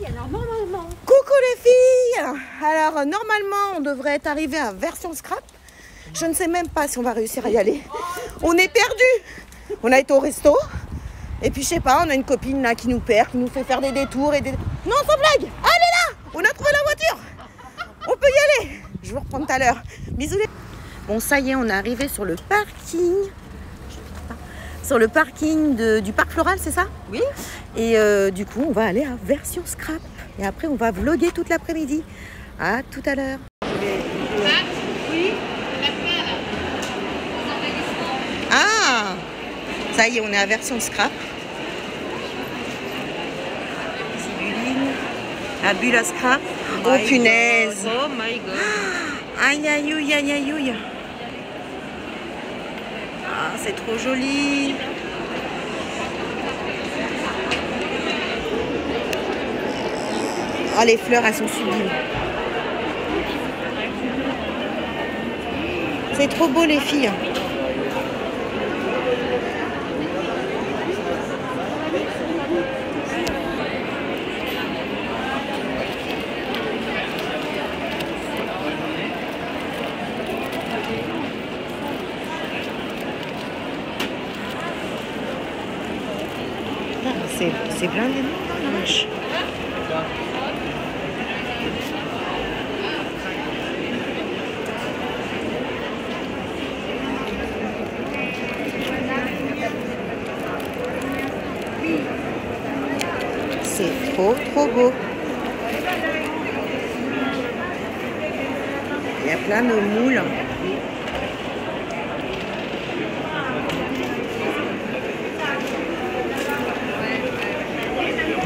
alors normalement. Coucou les filles. Alors normalement on devrait être arrivé à version scrap. Je ne sais même pas si on va réussir à y aller. On est perdus. On a été au resto. Et puis je sais pas, on a une copine là qui nous perd, qui nous fait faire des détours et des... Non, sans blague. Elle est là. On a trouvé la voiture. On peut y aller. Je vais vous reprendre tout à l'heure. Bisous les... Bon, ça y est, on est arrivé sur le parking. Sur le parking du Parc Floral, c'est ça? Oui. Et du coup, on va aller à version scrap. Et après, on va vlogger toute l'après-midi. À tout à l'heure. Oui. Ah! Ça y est, on est à version scrap. Sibuline. À bulle à scrap. Oh punaise! Oh my god. Aïe aïe aïe aïe aïe aïe. Ah, c'est trop joli. Oh, les fleurs, elles sont sublimes. C'est trop beau, les filles. C'est blindé de monde, la vache. C'est trop beau. Il y a plein de moules.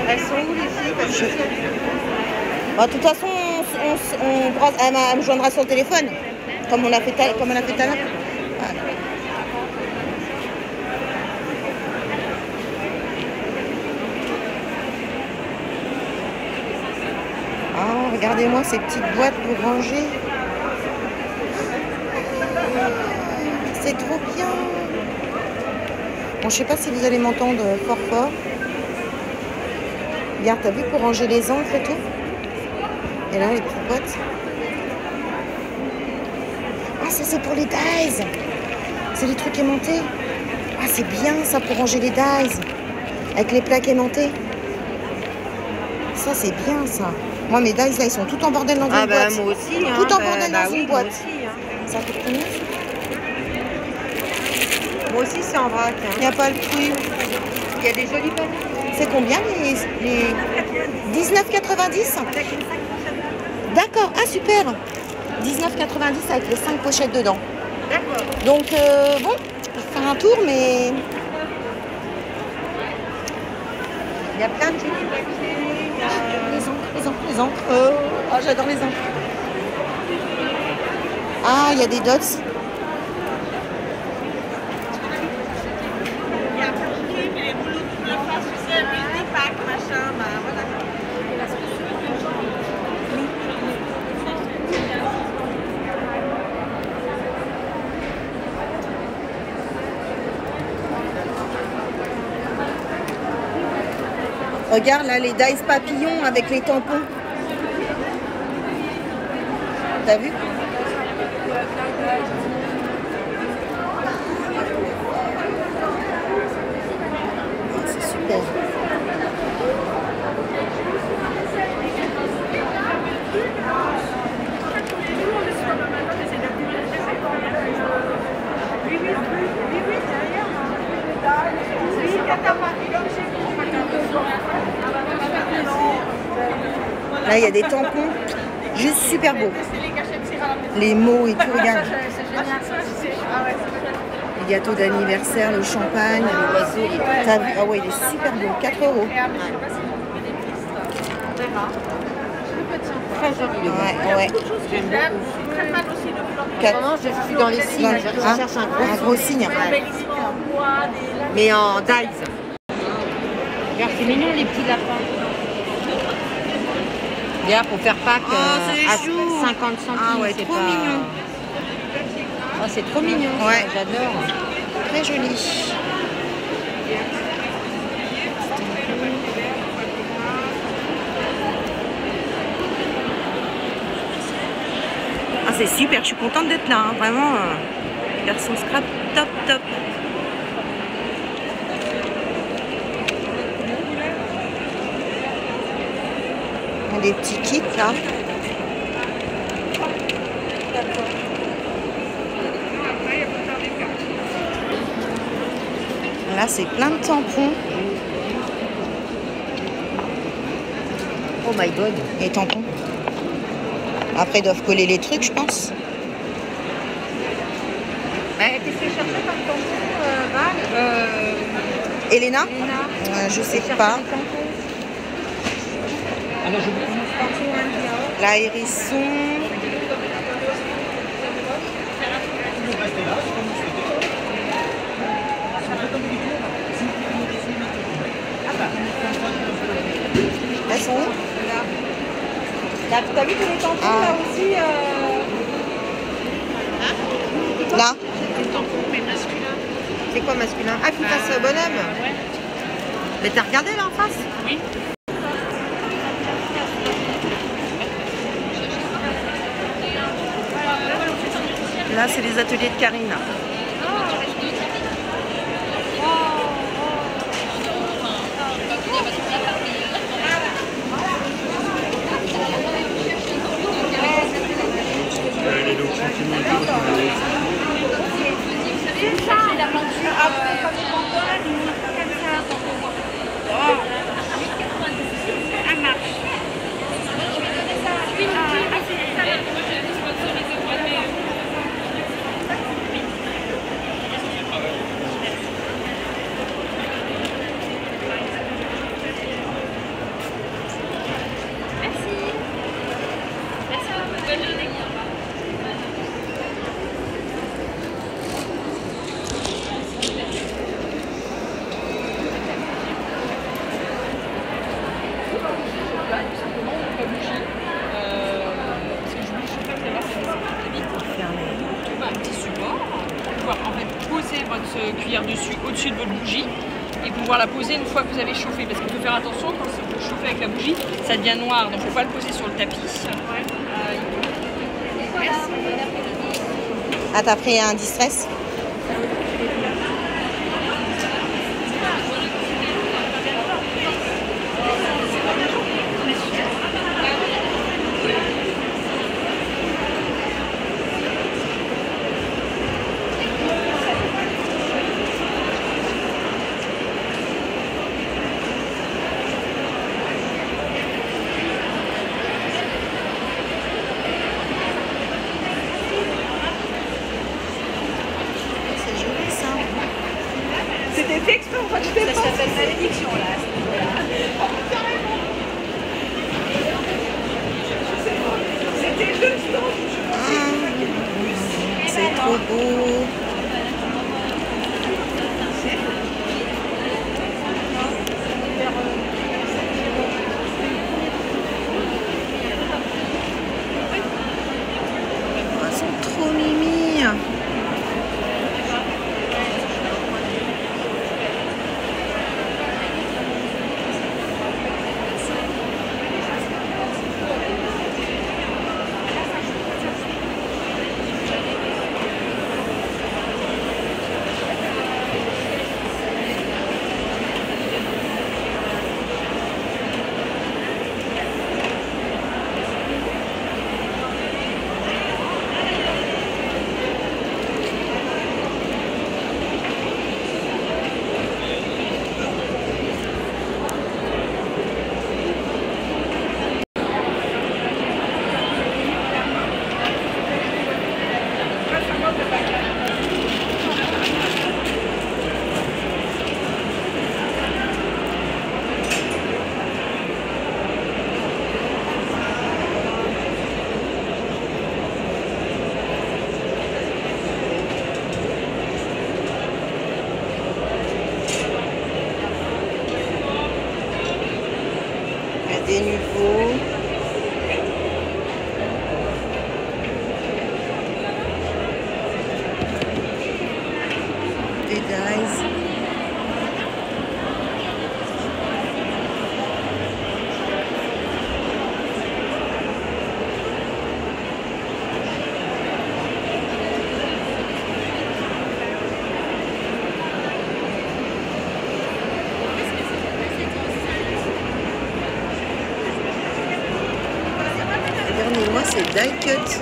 Elles sont où les filles? Bon, de toute façon, elle me joindra sur le téléphone, comme on a fait tout à l'heure. Voilà. Ah, regardez-moi ces petites boîtes pour ranger. C'est trop bien. Bon, je sais pas si vous allez m'entendre fort. Regarde, t'as vu pour ranger les encres et tout? Et là, les petites boîtes. Ah, ça c'est pour les dies. C'est les trucs aimantés. Ah, c'est bien ça pour ranger les dies. Avec les plaques aimantées. Ça, c'est bien ça. Moi, mes dies là, ils sont tout en bordel dans une boîte. Ah bah moi aussi. Hein, tout en bordel dans une boîte. Moi aussi, hein. Ça coûte combien? Moi aussi, c'est en vrac. Il n'y a pas le prix. Il y a des jolis paniers. C'est combien les 19,90? D'accord, ah super. 19,90 avec les 5 pochettes dedans. D'accord. Donc bon, je vais faire un tour, mais Il y a plein de jolis papiers. les encres. Oh, j'adore les encres. Ah, il y a des dots. Regarde là les dice papillons avec les tampons. T'as vu? C'est super. Là, il y a des tampons juste super beaux. Les mots et tout, regarde. Les gâteaux d'anniversaire, le champagne, le oiseau. T'as vu? Ah ouais, il est super beau. 4 €. Très joli. Ouais. J'aime beaucoup. 4. Vraiment, je suis dans les signes. Je cherche un gros signe. Ouais. Mais en dies. Regarde, c'est mignon les petits lapins. Bien pour faire Pâques à 50 centimes. Ah ouais, trop mignon. Oh, c'est trop mignon. Ouais. J'adore. Très joli. c'est super, je suis contente d'être là, hein. Vraiment, version scrap, top, top. Il y a des petits kits là. Là, c'est plein de tampons. Oh my god. Les tampons. Après, ils doivent coller les trucs, je pense. Qu'est-ce que je cherchais comme tampon, Val Elena, Elena. je sais pas. La hérisson. Elles sont où? Là, t'as vu tous les tampons là aussi Là. Les tampons, mais masculins. C'est quoi masculin? Ah, qui fasse bonhomme. Ouais. Mais t'as regardé là en face? Oui. Là, c'est les ateliers de Karine. C'est ça, la peinture. Après, comme les pantoines, comme ça. Ça marche. Je vais donner ça. Merci. Merci à vous. Bonne journée. Cuillère dessus, au-dessus de votre bougie et pouvoir la poser une fois que vous avez chauffé, parce qu'il faut faire attention quand vous chauffez avec la bougie, ça devient noir, donc il ne faut pas le poser sur le tapis. Ah, t'as pris un distress? C'était fait exprès, en fait, je fais pas. Ça s'appelle malédiction là. C'était le stand. C'est trop beau. Elles sont trop mimi. Des nouveaux. Des dies. c'est die cut.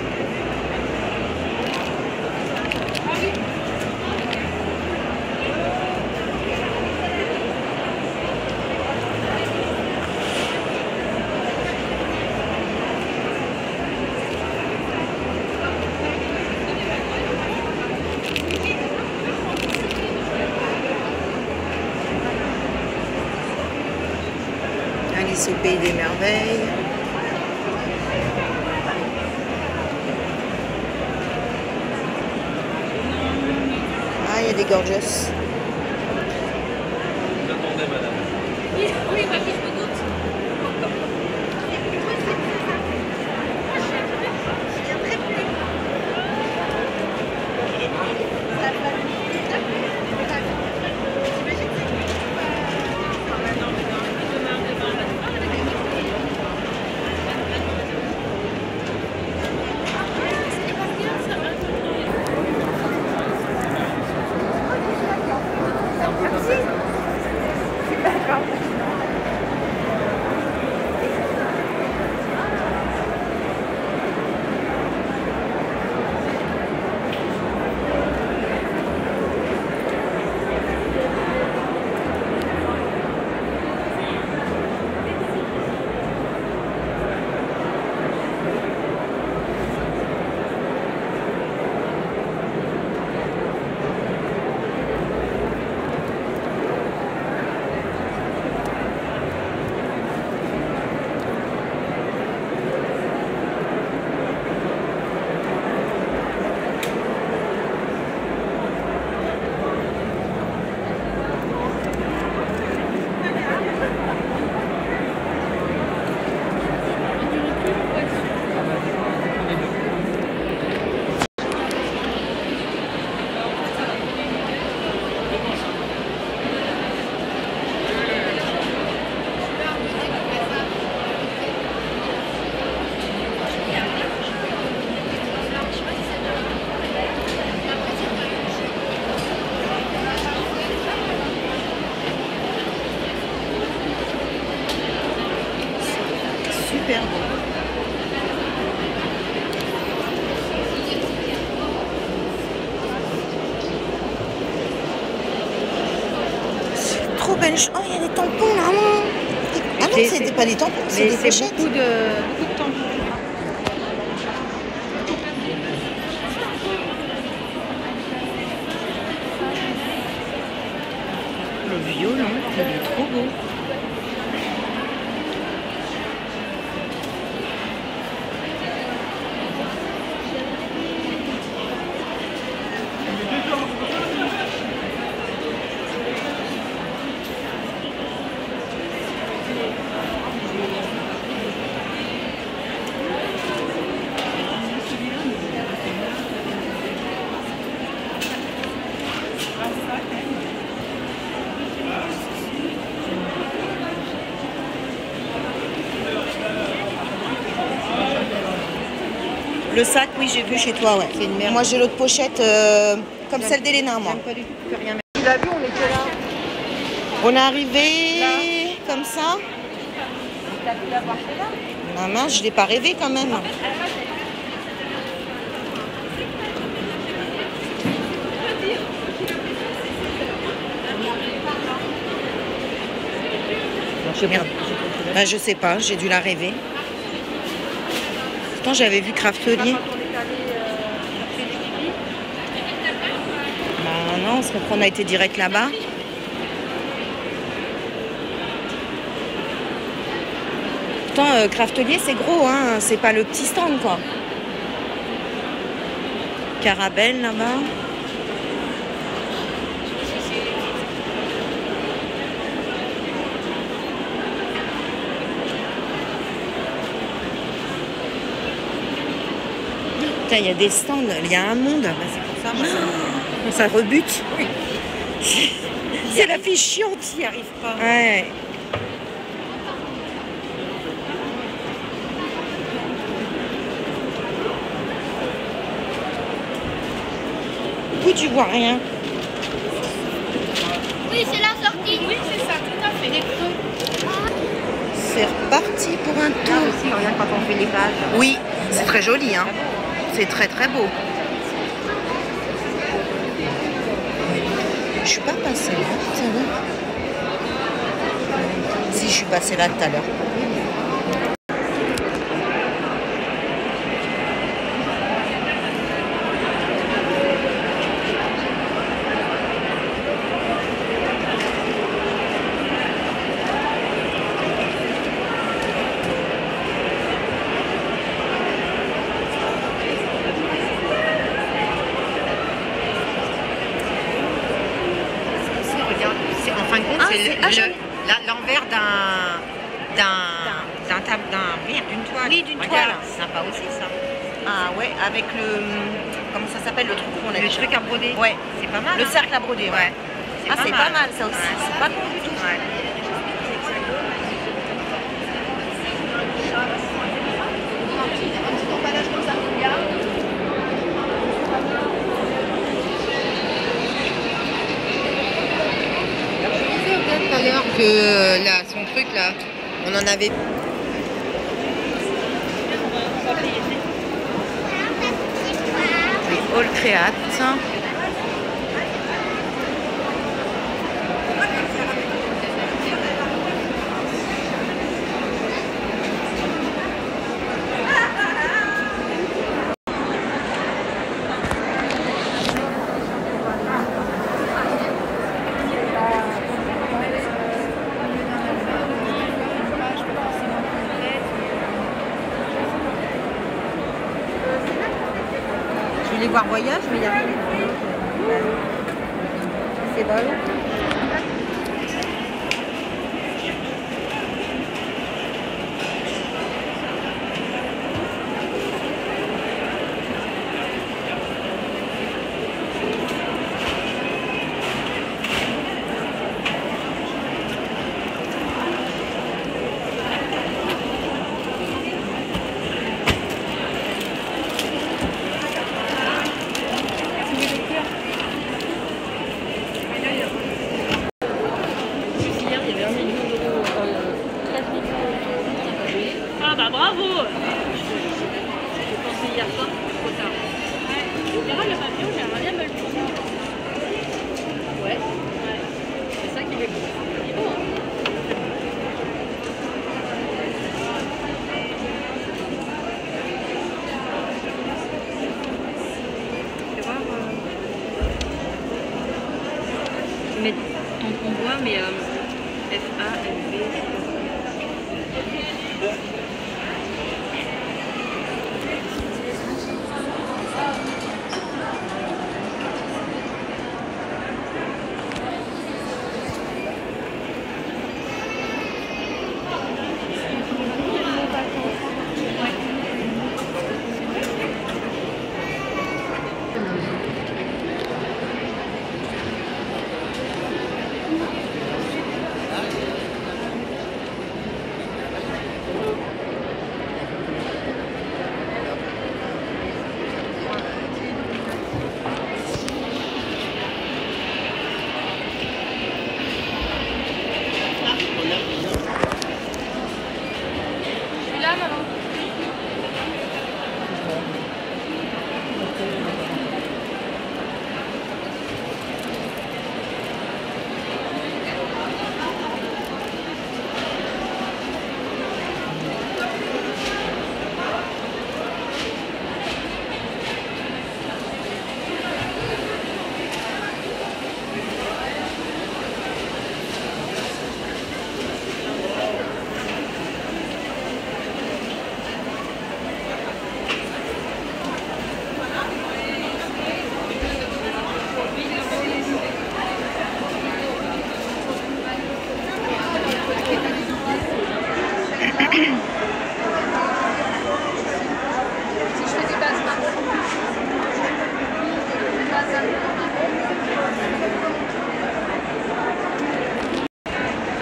Alice au pays des merveilles. Ah, il y a des gorgeous. J'attendais, madame. Oui, oui, je me doute. Super beau. C'est trop belle. Oh, il y a des tampons là. Ah non, c'était pas des tampons, c'est des pochettes. Beaucoup de tampons. Le violon, il est trop beau. Le sac, oui, j'ai vu chez toi, ouais. C'est une merde. Moi, j'ai l'autre pochette comme celle d'Elena, moi. J'aime pas du tout, tu peux rien mettre. Tu l'as vu, on était là. On est arrivé comme ça. T'as pu l'avoir fait là? Ah mince, je l'ai pas rêvé quand même. Merde. Bah, je sais pas, j'ai dû la rêver. Pourtant, j'avais vu Craftelier. Bah non, c'est qu'on a été direct là-bas. Pourtant, Craftelier, c'est gros, hein. C'est pas le petit stand, quoi. Carabelle, là-bas. Il y a des stands, il y a un monde. Bah, c'est pour ça, moi, Ça rebute. Oui. C'est la fille chiante. n'y arrive pas. Ouais. Du coup, tu vois rien. Oui, c'est la sortie. Oui, c'est ça, tout à fait. c'est reparti pour un Là tour. aussi, regarde quand on fait les pages. Oui, c'est très joli, hein. C'est très très beau. Je suis pas passée là tout à l'heure. Si, je suis passée là tout à l'heure. En fin de compte, Ah, c'est joli. l'envers d'une toile. Oui, d'une Regarde, toile. c'est sympa aussi ça. Ah ouais, avec le... Comment ça s'appelle le truc qu'on a Le déjà. truc à broder. Ouais. C'est pas mal. Le hein. cercle à broder, ouais. Ah, c'est pas mal ça aussi. Ouais. C'est pas con du tout. Ouais. Tout à l'heure que là, son truc là, on en avait. Les All Créate. Je voulais voir voyage, mais il y a rien. C'est bon. Ah bah bravo. J'ai pensé hier soir, trop tard. On verra le pavillon, j'aimerais bien me le tourner. Ouais. C'est ça qui est beau. Il est beau, hein. Tu vas voir, je vais mettre ton convoi, mais F-A-L-B.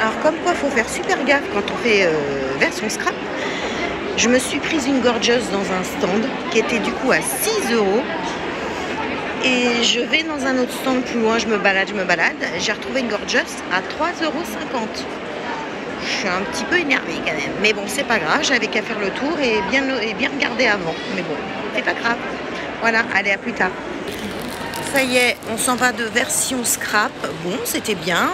Alors comme quoi, il faut faire super gaffe quand on fait version scrap. Je me suis prise une gorgeuse dans un stand qui était du coup à 6 €. Et je vais dans un autre stand plus loin, je me balade. J'ai retrouvé une gorgeuse à 3,50 €. je suis un petit peu énervée quand même. Mais bon, c'est pas grave, j'avais qu'à faire le tour et bien regarder avant. Mais bon, c'est pas grave. Voilà, allez, à plus tard. Ça y est, on s'en va de version scrap. Bon, c'était bien,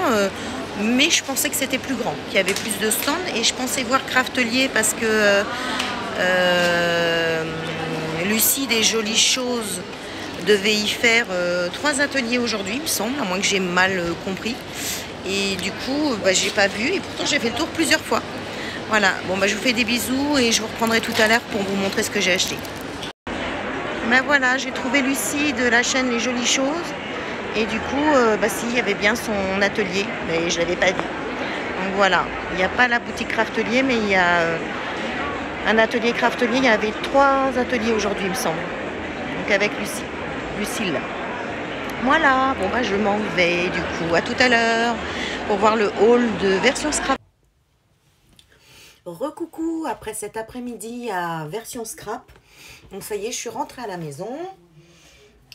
mais je pensais que c'était plus grand, qu'il y avait plus de stands. Et je pensais voir Craftelier parce que Lucie des Jolies Choses devait y faire 3 ateliers aujourd'hui, il me semble, à moins que j'ai mal compris. Et du coup, j'ai pas vu et pourtant j'ai fait le tour plusieurs fois. Voilà, bon je vous fais des bisous et je vous reprendrai tout à l'heure pour vous montrer ce que j'ai acheté. Ben voilà, j'ai trouvé Lucie de la chaîne Les Jolies Choses. Et du coup, si, il y avait bien son atelier, mais je ne l'avais pas dit. Donc voilà, il n'y a pas la boutique Craftelier, mais il y a un atelier Craftelier. Il y avait 3 ateliers aujourd'hui, il me semble. Donc avec Lucille. Voilà, bon je m'en vais du coup. À tout à l'heure pour voir le haul de version scrap. Recoucou après cet après-midi à version scrap. Donc ça y est, je suis rentrée à la maison.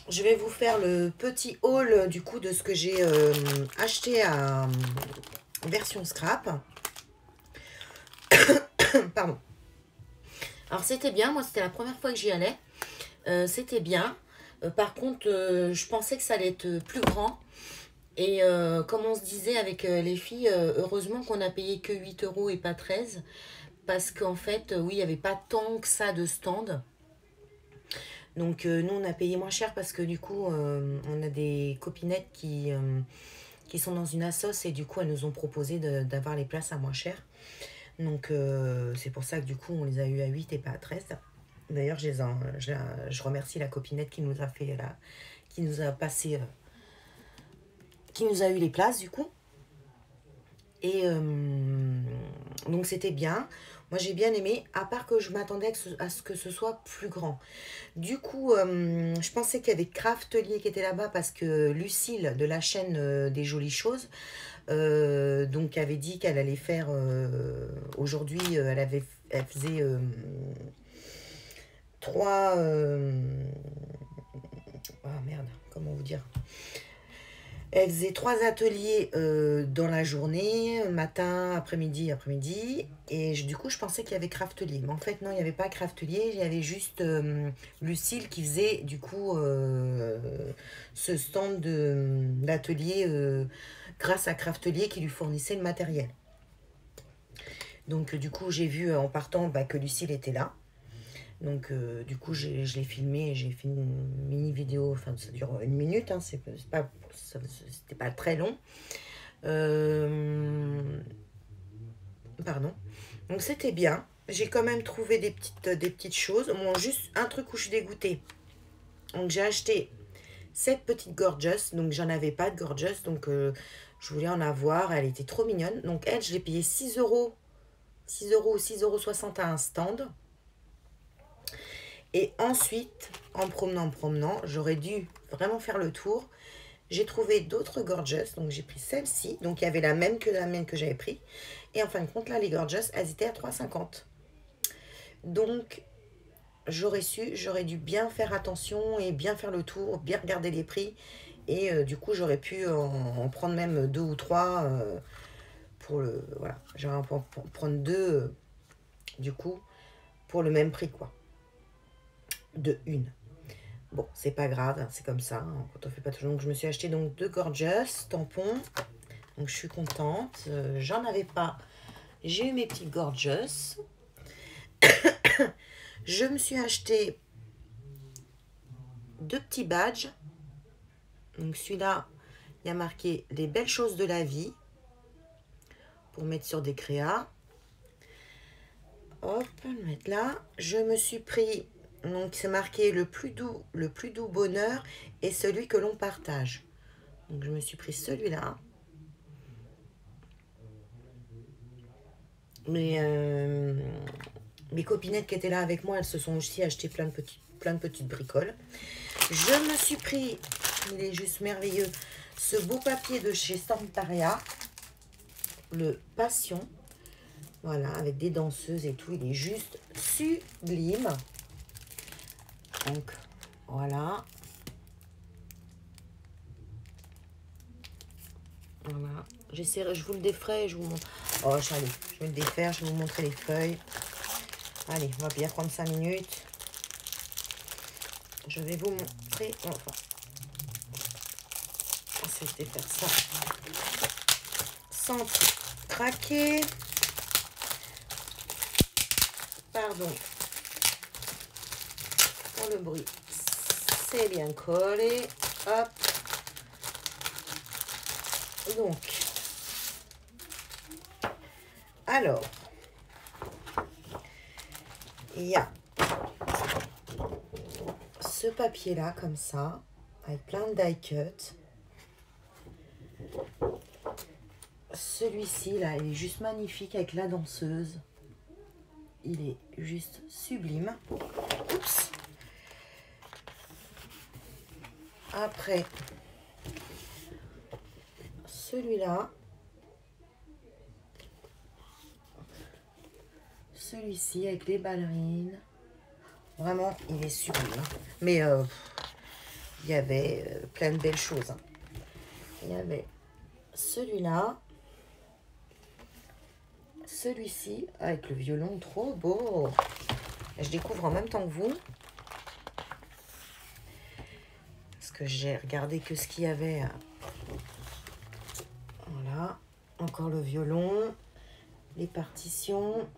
Je vais vous faire le petit haul du coup de ce que j'ai acheté à version scrap. Pardon. Alors c'était bien, moi c'était la première fois que j'y allais. C'était bien. Par contre, je pensais que ça allait être plus grand. Et comme on se disait avec les filles, heureusement qu'on a payé que 8 € et pas 13. Parce qu'en fait, oui, il n'y avait pas tant que ça de stand. Donc nous, on a payé moins cher parce que du coup, on a des copinettes qui sont dans une assoce. Et du coup, elles nous ont proposé d'avoir les places à moins cher. Donc c'est pour ça que du coup, on les a eu à 8 et pas à 13. D'ailleurs, je remercie la copinette qui nous a fait qui nous a passé, qui nous a eu les places du coup. Et donc c'était bien. Moi j'ai bien aimé, à part que je m'attendais à ce que ce soit plus grand. Du coup, je pensais qu'il y avait Craftelier qui était là-bas parce que Lucille de la chaîne des Jolies Choses, donc avait dit qu'elle allait faire aujourd'hui, elle faisait 3 ah merde, comment vous dire, elle faisait 3 ateliers dans la journée, matin, après-midi. Et du coup, je pensais qu'il y avait Craftelier. Mais en fait, non, il n'y avait pas Craftelier. Il y avait juste Lucille qui faisait du coup ce stand d'atelier grâce à Craftelier qui lui fournissait le matériel. Donc, du coup, j'ai vu en partant que Lucille était là. Donc du coup je l'ai filmé et j'ai fait une mini vidéo, enfin ça dure 1 minute, hein, c'était pas très long. Pardon. Donc c'était bien. J'ai quand même trouvé des petites choses. Bon, juste un truc où je suis dégoûtée. Donc j'ai acheté cette petite Gorgeous. Donc j'en avais pas de Gorgeous. Donc je voulais en avoir. Elle était trop mignonne. Donc elle, je l'ai payée 6 €. 6 € ou 6,60 € à un stand. Et ensuite, en promenant, j'aurais dû vraiment faire le tour. J'ai trouvé d'autres Gorgeous, donc j'ai pris celle-ci. Donc il y avait la même que j'avais pris. Et en fin de compte, là, les Gorgeous, elles étaient à 3,50 €. Donc, j'aurais dû bien faire attention et bien faire le tour, bien regarder les prix. Et du coup, j'aurais pu en prendre même 2 ou 3 pour le... Voilà, j'aurais pu en prendre 2 du coup pour le même prix, quoi. De une. Bon, c'est pas grave, hein, c'est comme ça, hein, quand on fait pas toujours. Donc je me suis acheté donc 2 Gorgeous tampons. Donc je suis contente. J'en avais pas. J'ai eu mes petites Gorgeous. Je me suis acheté 2 petits badges. Donc celui-là, il y a marqué les belles choses de la vie pour mettre sur des créas. Hop, on va le mettre là. Je me suis pris, donc c'est marqué le plus doux bonheur et celui que l'on partage. Donc je me suis pris celui-là. Mais mes copinettes qui étaient là avec moi, elles se sont aussi achetées plein de petites bricoles. Je me suis pris, il est juste merveilleux, ce beau papier de chez Stantaria, le Passion. Voilà, avec des danseuses et tout, il est juste sublime. Donc, voilà. Voilà. J'essaierai, je vous le déferai et je vous montre. Oh, allez, je vais le défaire, je vais vous montrer les feuilles. Allez, on va bien prendre 5 minutes. Je vais vous montrer. Enfin, c'était faire ça sans craquer. Pardon pour le bruit. C'est bien collé. Hop. Donc, alors, il y a ce papier là comme ça, avec plein de die cut. Celui-ci là, il est juste magnifique avec la danseuse. Il est juste sublime. Oups. Après, celui-là. Celui-ci avec les ballerines. Vraiment, il est sublime. Mais il y avait plein de belles choses. Hein. Il y avait celui-là. Celui-ci avec le violon, trop beau. Je découvre en même temps que vous. Parce que j'ai regardé que ce qu'il y avait. Voilà. Encore le violon. Les partitions.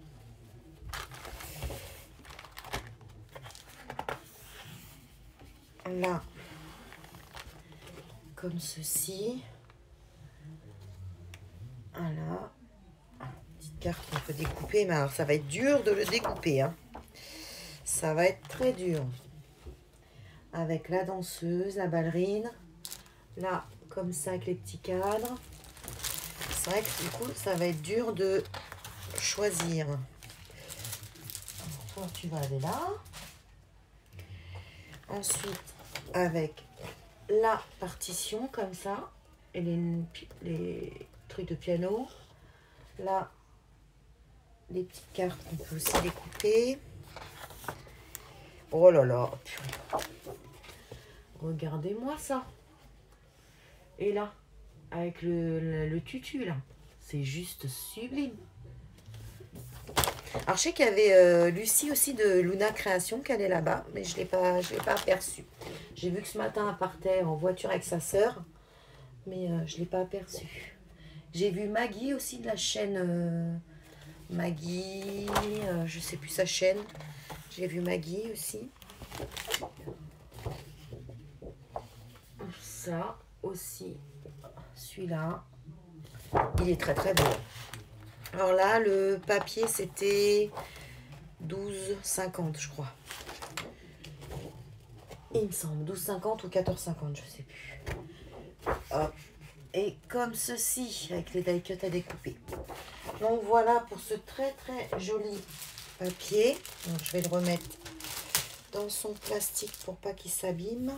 Là. Comme ceci. Voilà. Carte qu'on peut découper, mais alors ça va être dur de le découper. Hein. Ça va être très dur. Avec la danseuse, la ballerine. Là, comme ça, avec les petits cadres. C'est vrai que du coup, ça va être dur de choisir. Alors, toi, tu vas aller là. Ensuite, avec la partition, comme ça. Et les trucs de piano. Là, les petites cartes qu'on peut aussi découper. Oh là là, purée. Regardez-moi ça. Et là, avec le tutu là, c'est juste sublime. Alors je sais qu'il y avait Lucie aussi de Luna Création qui allait là-bas, mais je l'ai pas aperçue. J'ai vu que ce matin elle partait en voiture avec sa sœur, mais je l'ai pas aperçue. J'ai vu Maggie aussi de la chaîne Maggie, je sais plus sa chaîne. J'ai vu Maggie aussi. Ça aussi, celui-là, il est très très beau. Alors là, le papier c'était 12,50 je crois. Il me semble 12,50 ou 14,50, je sais plus. Hop. Et comme ceci, avec les die cut à découper. Donc voilà pour ce très très joli papier. Donc, je vais le remettre dans son plastique pour pas qu'il s'abîme.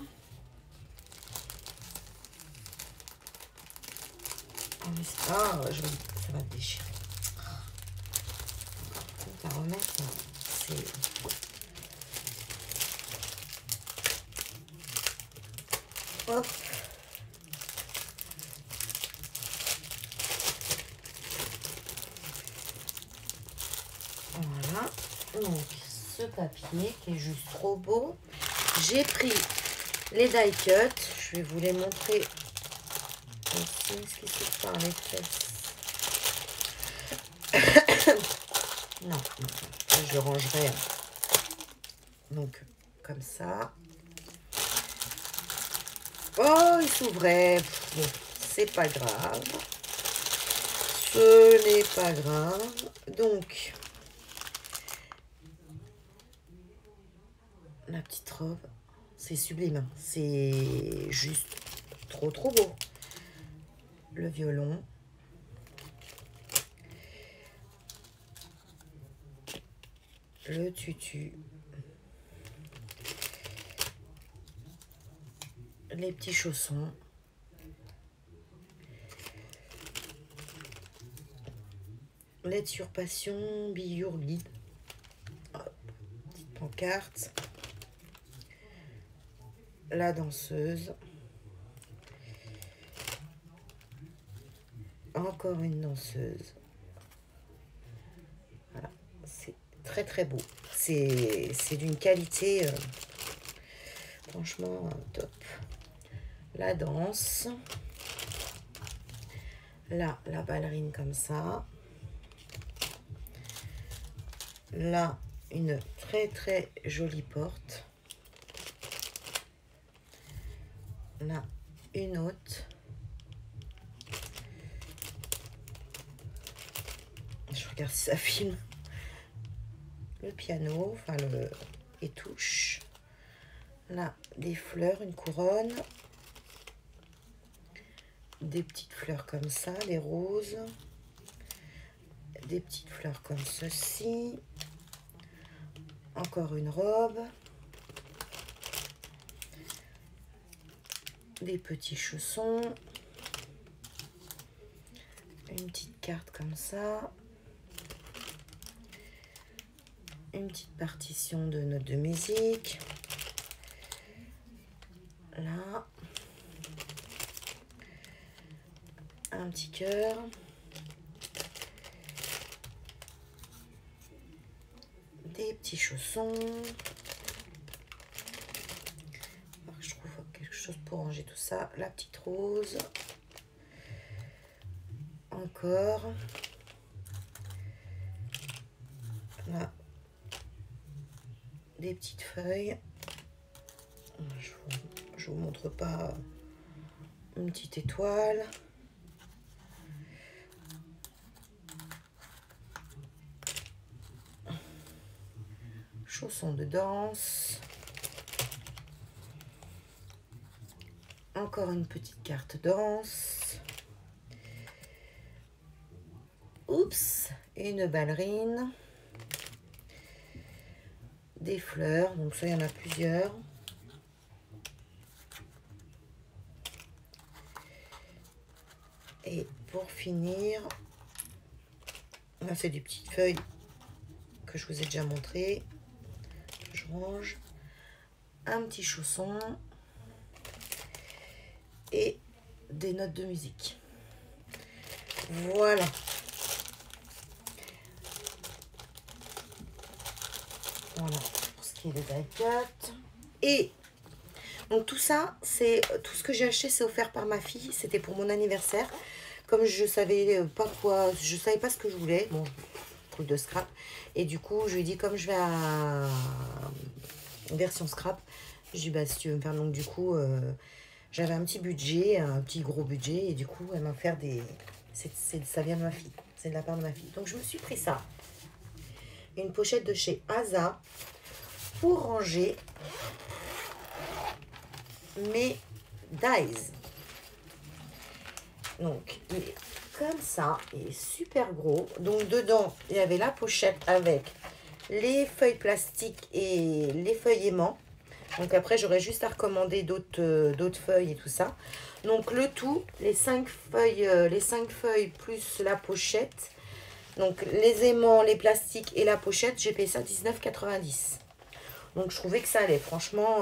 Ah, ça va déchirer. Tout à remettre, c'est... Hop. Voilà, donc ce papier qui est juste trop beau. J'ai pris les die cut, je vais vous les montrer aussi, ce qui se par les fesses. Non, je le rangerai. Donc, comme ça. Oh, il s'ouvrait. Bon, c'est pas grave. Ce n'est pas grave. Donc, la petite robe, c'est sublime. C'est juste trop, trop beau. Le violon. Le tutu. Les petits chaussons. L'aide sur passion, Be Guide. Petite pancarte. La danseuse. Encore une danseuse. Voilà, c'est très très beau. C'est d'une qualité franchement top. La danse. Là, la ballerine comme ça. Là, une très très jolie porte. Là, une autre. Je regarde si ça filme. Le piano, enfin les touches. Là, des fleurs, une couronne. Des petites fleurs comme ça, des roses. Des petites fleurs comme ceci. Encore une robe. Des petits chaussons. Une petite carte comme ça. Une petite partition de notes de musique. Là. Un petit cœur. Des petits chaussons. Je trouve quelque chose pour ranger tout ça. La petite rose. Encore. Là. Des petites feuilles. Je vous montre pas une petite étoile. Chaussons de danse. Encore une petite carte danse. Oups, une ballerine. Des fleurs, donc ça il y en a plusieurs. Et pour finir, là c'est des petites feuilles que je vous ai déjà montré. Je range. Un petit chausson. Et des notes de musique. Voilà. Voilà pour ce qui est des die-cut. Et donc tout ça, c'est tout ce que j'ai acheté, c'est offert par ma fille. C'était pour mon anniversaire. Comme je savais pas quoi, je savais pas ce que je voulais. Bon, truc de scrap. Et du coup, je lui ai dit comme je vais à version scrap, je lui ai dit bah si tu veux me faire, donc du coup j'avais un petit budget, un petit gros budget, et du coup elle m'a offert des, ça vient de ma fille, c'est de la part de ma fille. Donc je me suis pris ça, une pochette de chez Asa pour ranger mes dies. Donc il est comme ça, il est super gros. Donc dedans il y avait la pochette avec les feuilles plastiques et les feuilles aimants. Donc après j'aurais juste à recommander d'autres feuilles et tout ça. Donc le tout, les 5 feuilles plus la pochette. Donc les aimants, les plastiques et la pochette, j'ai payé ça 19,90 €. Donc je trouvais que ça allait franchement.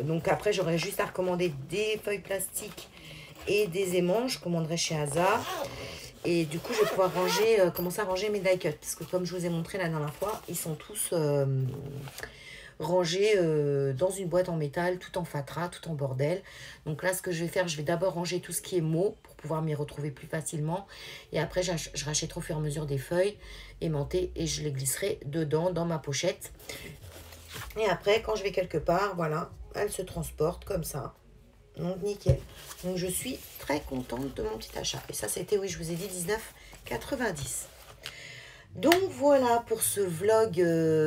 Donc après j'aurais juste à recommander des feuilles plastiques et des aimants. Je commanderai chez Asa. Et du coup je vais pouvoir commencer à ranger mes die-cut. Parce que comme je vous ai montré la dernière fois, ils sont tous rangés dans une boîte en métal, tout en fatras, tout en bordel. Donc là ce que je vais faire, je vais d'abord ranger tout ce qui est mots pour pouvoir m'y retrouver plus facilement. Et après je rachèterai au fur et à mesure des feuilles aimantées et je les glisserai dedans dans ma pochette. Et après quand je vais quelque part, voilà, elles se transportent comme ça. Donc nickel. Donc je suis très contente de mon petit achat. Et ça c'était, oui, je vous ai dit 19,90 €. Donc voilà pour ce vlog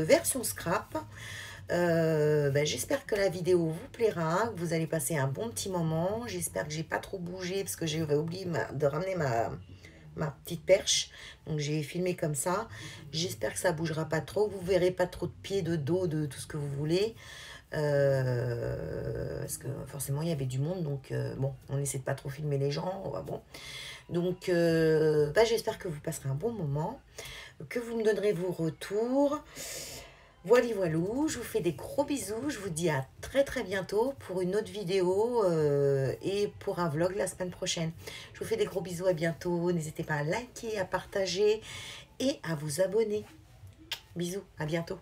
version scrap. J'espère que la vidéo vous plaira, que vous allez passer un bon petit moment. J'espère que j'ai pas trop bougé parce que j'avais oublié de ramener ma petite perche. Donc j'ai filmé comme ça. J'espère que ça bougera pas trop. Vous verrez pas trop de pieds, de dos, de tout ce que vous voulez. Parce que forcément il y avait du monde. Donc bon, on essaie de pas trop filmer les gens. Bon. Donc j'espère que vous passerez un bon moment. Que vous me donnerez vos retours. Voilà, voilou, je vous fais des gros bisous. Je vous dis à très très bientôt pour une autre vidéo et pour un vlog la semaine prochaine. Je vous fais des gros bisous, à bientôt. N'hésitez pas à liker, à partager et à vous abonner. Bisous, à bientôt.